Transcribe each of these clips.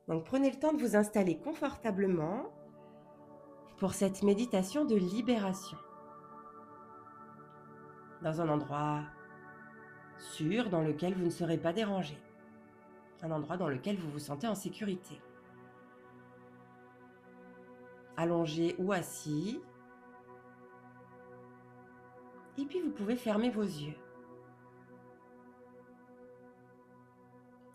Donc prenez le temps de vous installer confortablement pour cette méditation de libération. Dans un endroit sûr dans lequel vous ne serez pas dérangé. Un endroit dans lequel vous vous sentez en sécurité. Allongé ou assis. Et puis vous pouvez fermer vos yeux.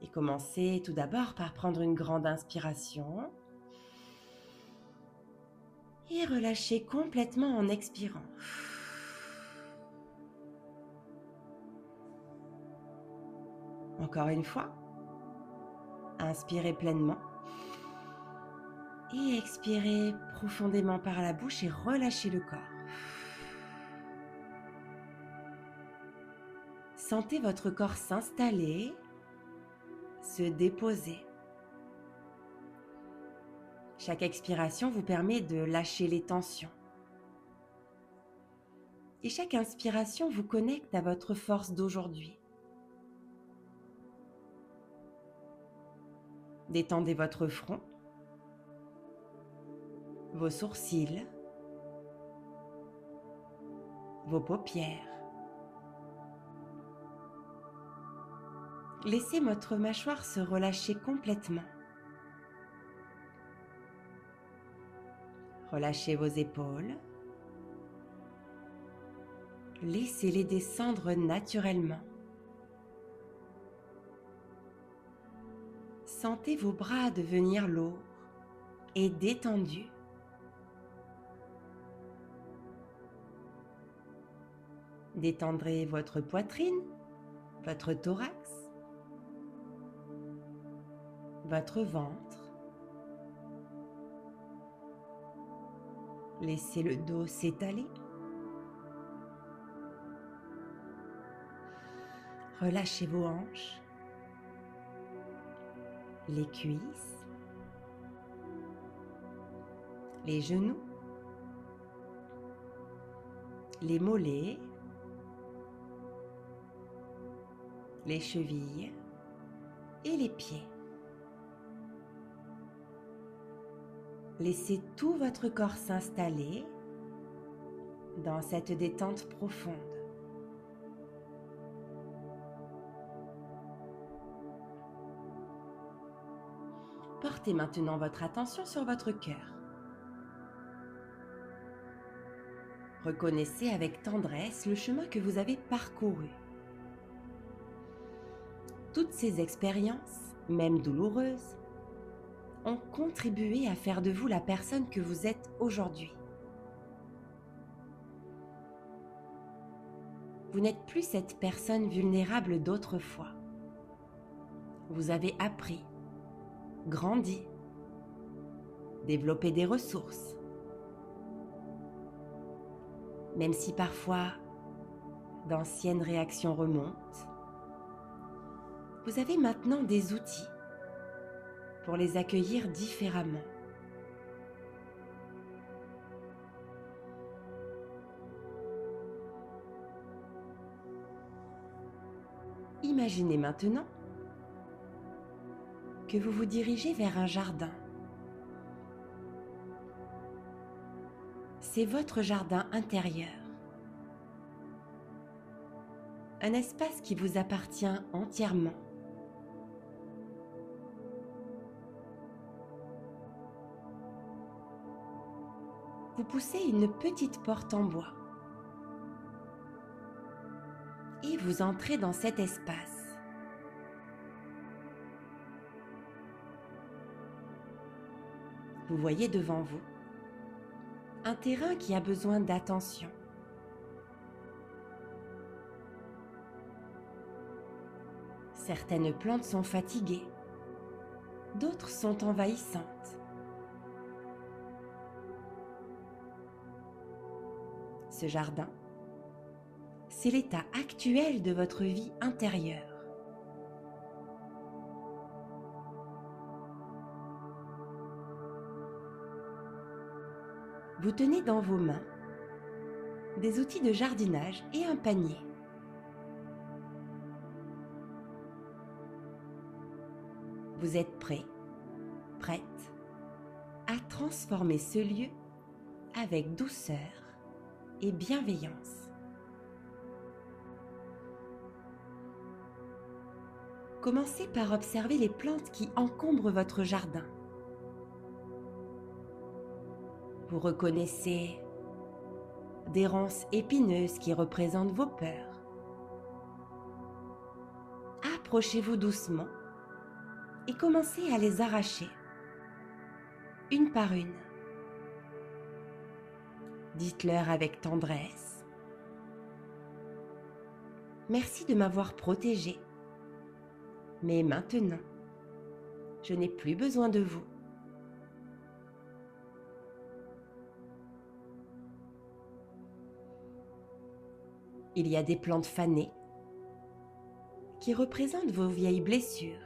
Et commencez tout d'abord par prendre une grande inspiration. Et relâchez complètement en expirant. Encore une fois. Inspirez pleinement. Et expirez profondément par la bouche et relâchez le corps. Sentez votre corps s'installer, se déposer. Chaque expiration vous permet de lâcher les tensions. Et chaque inspiration vous connecte à votre force d'aujourd'hui. Détendez votre front, vos sourcils, vos paupières. Laissez votre mâchoire se relâcher complètement. Relâchez vos épaules. Laissez-les descendre naturellement. Sentez vos bras devenir lourds et détendus. Détendrez votre poitrine, votre thorax, votre ventre. Laissez le dos s'étaler. Relâchez vos hanches, les cuisses, les genoux, les mollets, les chevilles et les pieds. Laissez tout votre corps s'installer dans cette détente profonde. Portez maintenant votre attention sur votre cœur. Reconnaissez avec tendresse le chemin que vous avez parcouru. Toutes ces expériences, même douloureuses, ont contribué à faire de vous la personne que vous êtes aujourd'hui. Vous n'êtes plus cette personne vulnérable d'autrefois. Vous avez appris, grandi, développé des ressources. Même si parfois d'anciennes réactions remontent, vous avez maintenant des outils pour les accueillir différemment. Imaginez maintenant que vous vous dirigez vers un jardin. C'est votre jardin intérieur. Un espace qui vous appartient entièrement. Vous poussez une petite porte en bois et vous entrez dans cet espace. Vous voyez devant vous un terrain qui a besoin d'attention. Certaines plantes sont fatiguées, d'autres sont envahissantes. Ce jardin, c'est l'état actuel de votre vie intérieure. Vous tenez dans vos mains des outils de jardinage et un panier. Vous êtes prêt prête à transformer ce lieu avec douceur et bienveillance. Commencez par observer les plantes qui encombrent votre jardin. Vous reconnaissez des ronces épineuses qui représentent vos peurs. Approchez-vous doucement et commencez à les arracher, une par une. Dites-leur avec tendresse: merci de m'avoir protégé, mais maintenant, je n'ai plus besoin de vous. Il y a des plantes fanées qui représentent vos vieilles blessures.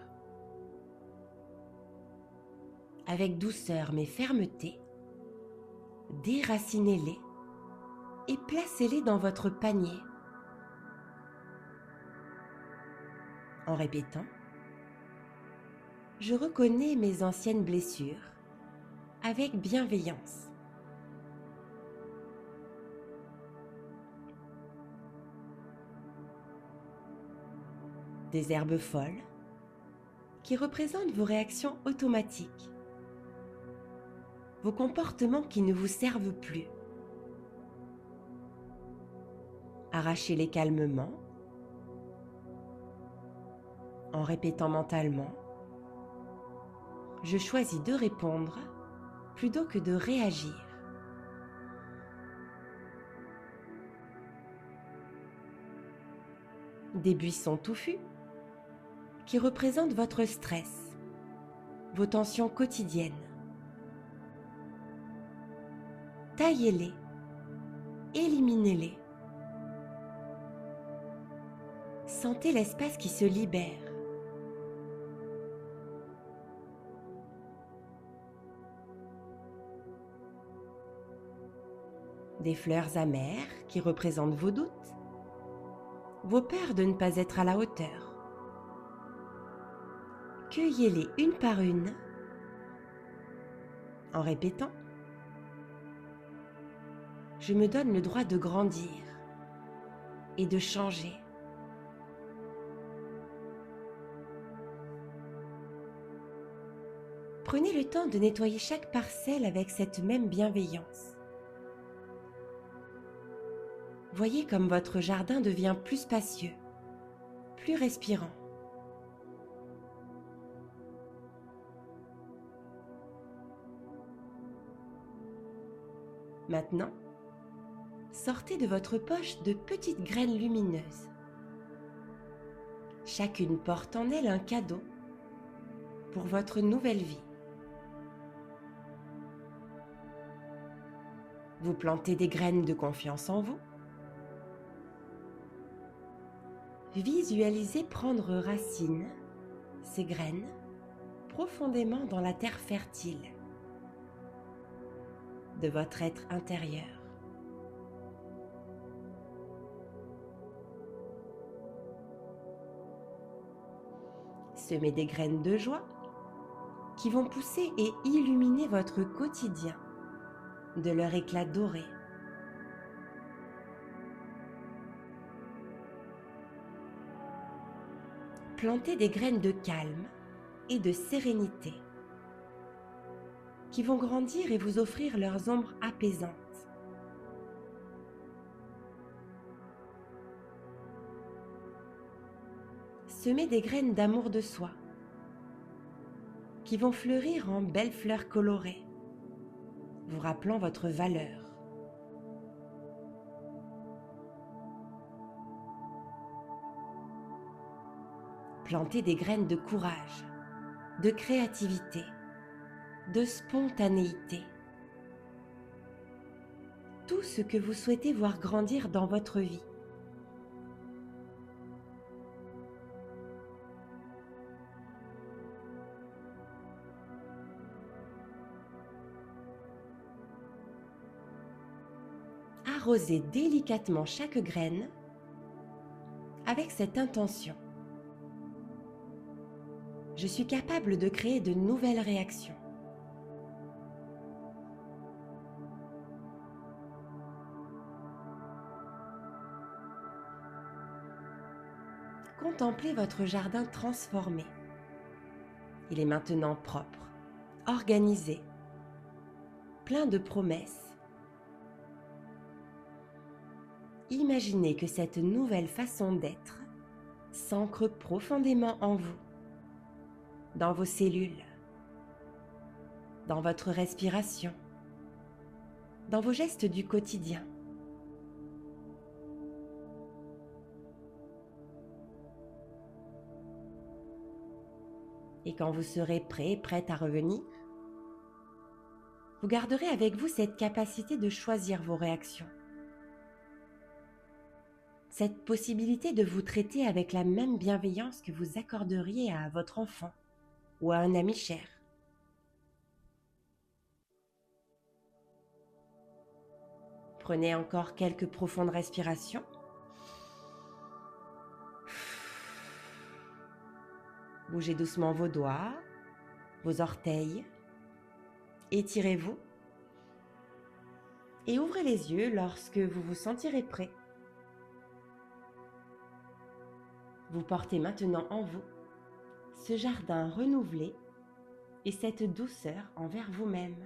Avec douceur mais fermeté, déracinez-les et placez-les dans votre panier. En répétant: je reconnais mes anciennes blessures avec bienveillance. Des herbes folles qui représentent vos réactions automatiques, vos comportements qui ne vous servent plus. Arrachez-les calmement en répétant mentalement: je choisis de répondre plutôt que de réagir. Des buissons touffus qui représentent votre stress, vos tensions quotidiennes. Taillez-les, éliminez-les. Sentez l'espace qui se libère. Des fleurs amères qui représentent vos doutes, vos peurs de ne pas être à la hauteur. Cueillez-les une par une en répétant: je me donne le droit de grandir et de changer. Prenez le temps de nettoyer chaque parcelle avec cette même bienveillance. Voyez comme votre jardin devient plus spacieux, plus respirant. Maintenant, sortez de votre poche de petites graines lumineuses. Chacune porte en elle un cadeau pour votre nouvelle vie. Vous plantez des graines de confiance en vous. Visualisez prendre racine, ces graines, profondément dans la terre fertile de votre être intérieur. Semez des graines de joie qui vont pousser et illuminer votre quotidien de leur éclat doré. Plantez des graines de calme et de sérénité qui vont grandir et vous offrir leurs ombres apaisantes. Semez des graines d'amour de soi qui vont fleurir en belles fleurs colorées, vous rappelant votre valeur. Plantez des graines de courage, de créativité, de spontanéité. Tout ce que vous souhaitez voir grandir dans votre vie. Arrosez délicatement chaque graine avec cette intention. Je suis capable de créer de nouvelles réactions. contemplez votre jardin transformé. Il est maintenant propre, organisé, plein de promesses. Imaginez que cette nouvelle façon d'être s'ancre profondément en vous, dans vos cellules, dans votre respiration, dans vos gestes du quotidien. Et quand vous serez prête à revenir, vous garderez avec vous cette capacité de choisir vos réactions. Cette possibilité de vous traiter avec la même bienveillance que vous accorderiez à votre enfant ou à un ami cher. Prenez encore quelques profondes respirations. Bougez doucement vos doigts, vos orteils. Étirez-vous et ouvrez les yeux lorsque vous vous sentirez prêt. Vous portez maintenant en vous ce jardin renouvelé et cette douceur envers vous-même.